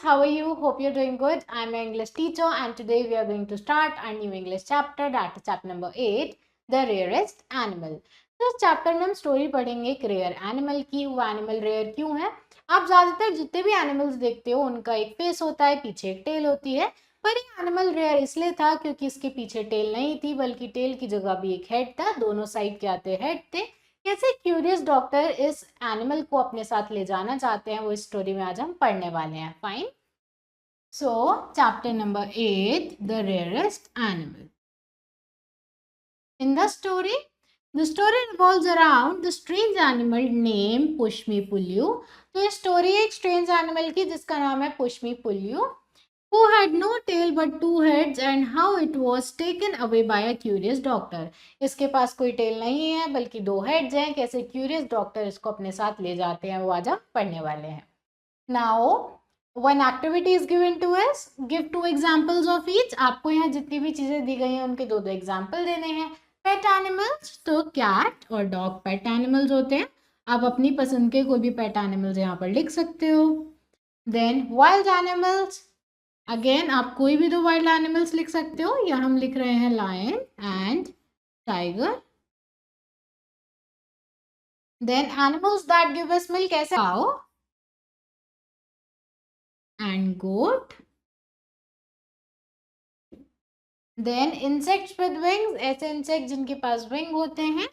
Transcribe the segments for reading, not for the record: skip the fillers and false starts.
how are you? Hope you're doing good. I'm an English teacher and today we are going to start our new English chapter, that is chapter number 8, The Rarest Animal. तो इस chapter में हम story पढ़ेंगे एक rare animal की। वो animal rare क्यों है? आप ज्यादातर जितने भी एनिमल्स देखते हो उनका एक फेस होता है, पीछे एक टेल होती है, पर ये एनिमल रेयर इसलिए था क्योंकि इसके पीछे टेल नहीं थी बल्कि टेल की जगह भी एक हेड था, दोनों साइड के आते हेड थे। कैसे क्यूरियस डॉक्टर इस एनिमल को अपने साथ ले जाना चाहते हैं वो इस स्टोरी में आज हम पढ़ने वाले हैं। Fine, so chapter number 8, the rarest animal. In the story revolves around the strange animal named pushmi pullyu. तो ये स्टोरी एक स्ट्रेंज एनिमल की जिसका नाम है पुष्मी Pullu, who had no tail but 2 heads and how it was taken away by a curious doctor। इसके पास कोई tell नहीं है बल्कि 2 हेड्स हैं। कैसे क्यूरियस डॉक्टर इसको अपने साथ ले जाते हैं वो आज हम पढ़ने वाले हैं। Now one activity is given to us, give 2 examples of each. आपको यहाँ जितनी भी चीजें दी गई हैं उनके 2 एग्जांपल देने हैं। पेट एनिमल्स, तो कैट और डॉग पेट एनिमल्स होते हैं। आप अपनी पसंद के कोई भी पेट एनिमल्स यहाँ पर लिख सकते हो। देन वाइल्ड एनिमल्स, अगेन आप कोई भी 2 वाइल्ड एनिमल्स लिख सकते हो। यहाँ हम लिख रहे हैं lion and tiger. Then animals that give us milk, कैसे cow and goat. Then insects with wings, ऐसे इंसेक्ट जिनके पास विंग होते हैं।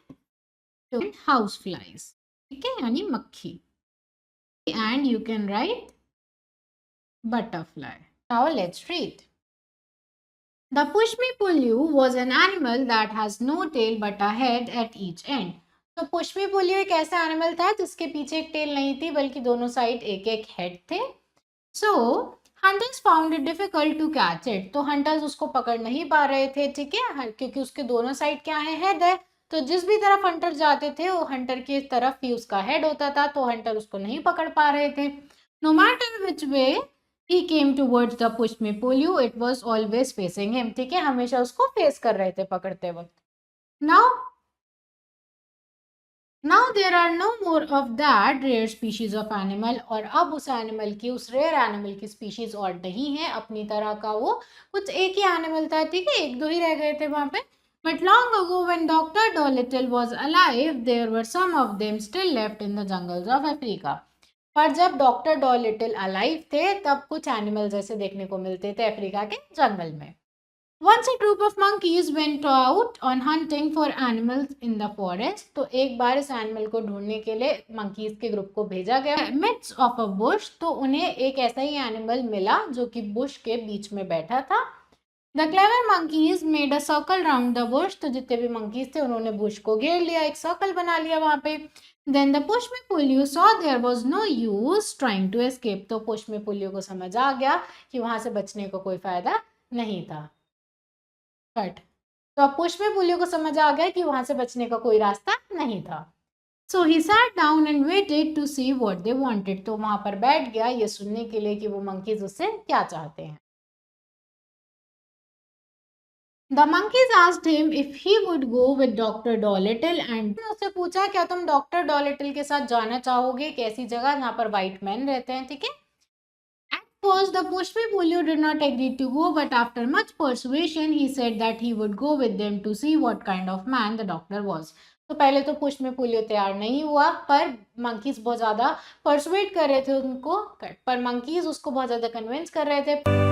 तो हाउस फ्लाइज, ठीक है, यानी मक्खी। And you can write butterfly. Now let's read. The Pushmi Pullu was an animal that has no tail but a head at each end। तो पुष्मी पुल्लू एक ऐसा एनिमल था जिसके पीछे एक टेल नहीं थी बल्कि दोनों साइड एक एक हेड थे। So hunters found it difficult to catch it. तो हंटर्स उसको पकड़ नहीं पा रहे थे, ठीक है, क्योंकि उसके दोनों साइड क्या है, हेड है। तो जिस भी तरफ हंटर जाते थे वो हंटर की तरफ ही उसका हेड होता था, तो हंटर उसको नहीं पकड़ पा रहे थे। No matter which way he came towards the pushmi polio, it was always facing him। ठीक है, हमेशा उसको फेस कर रहे थे पकड़ते वक्त। now there are no more of that rare species of animal। और अब उस एनिमल की, उस रेयर एनिमल की स्पीशीज और नहीं है अपनी तरह का। वो कुछ एक ही एनिमल था, ठीक है, 1-2 ही रह गए थे वहां पे। but long ago when Dr. Dolittle was alive there were some of them still left in the jungles of Africa। पर जब डॉक्टर डॉलिटल अलाइव थे तब कुछ एनिमल्स ऐसे देखने को मिलते थे अफ्रीका के जंगल में। Once a group of monkeys went out on hunting for animals in the forest। तो एक बार इस एनिमल को ढूंढने के लिए मंकीज के ग्रुप को भेजा गया midst of a bush। तो उन्हें एक ऐसा ही एनिमल मिला जो कि बुश के बीच में बैठा था। The clever monkeys made a circle round the bush। तो जितने भी मंकीज थे उन्होंने बुश को घेर लिया, एक सर्कल बना लिया वहां पे। Then the Pushmi Pullu saw there was no use trying to escape। तो पुष्मी पुल्लू को समझ आ गया कि वहां से बचने को कोई फायदा नहीं था। कट। तो अब पुष्मी पुल्लू को समझ आ गया कि वहां से बचने का कोई रास्ता नहीं था। So he sat down and waited to see what they wanted। तो वहां पर बैठ गया ये सुनने के लिए कि वो मंकीज उससे क्या चाहते हैं। The monkeys asked him if he would go with Dr. Dolittle and उससे पूछा क्या तुम डॉक्टर डॉलिटल के साथ जाना चाहोगे, कैसी जगह जहाँ पर व्हाइट मैन रहते हैं, ठीक है। At first the Pushmi Pullu did not agree to go but after much persuasion he said that he would go with them to see what kind of man the doctor was। तो पहले तो पुष्मी पुल्लू तैयार नहीं हुआ पर monkeys बहुत ज्यादा persuade कर रहे थे उनको, पर मंकीज उसको बहुत ज्यादा कन्विंस कर रहे थे।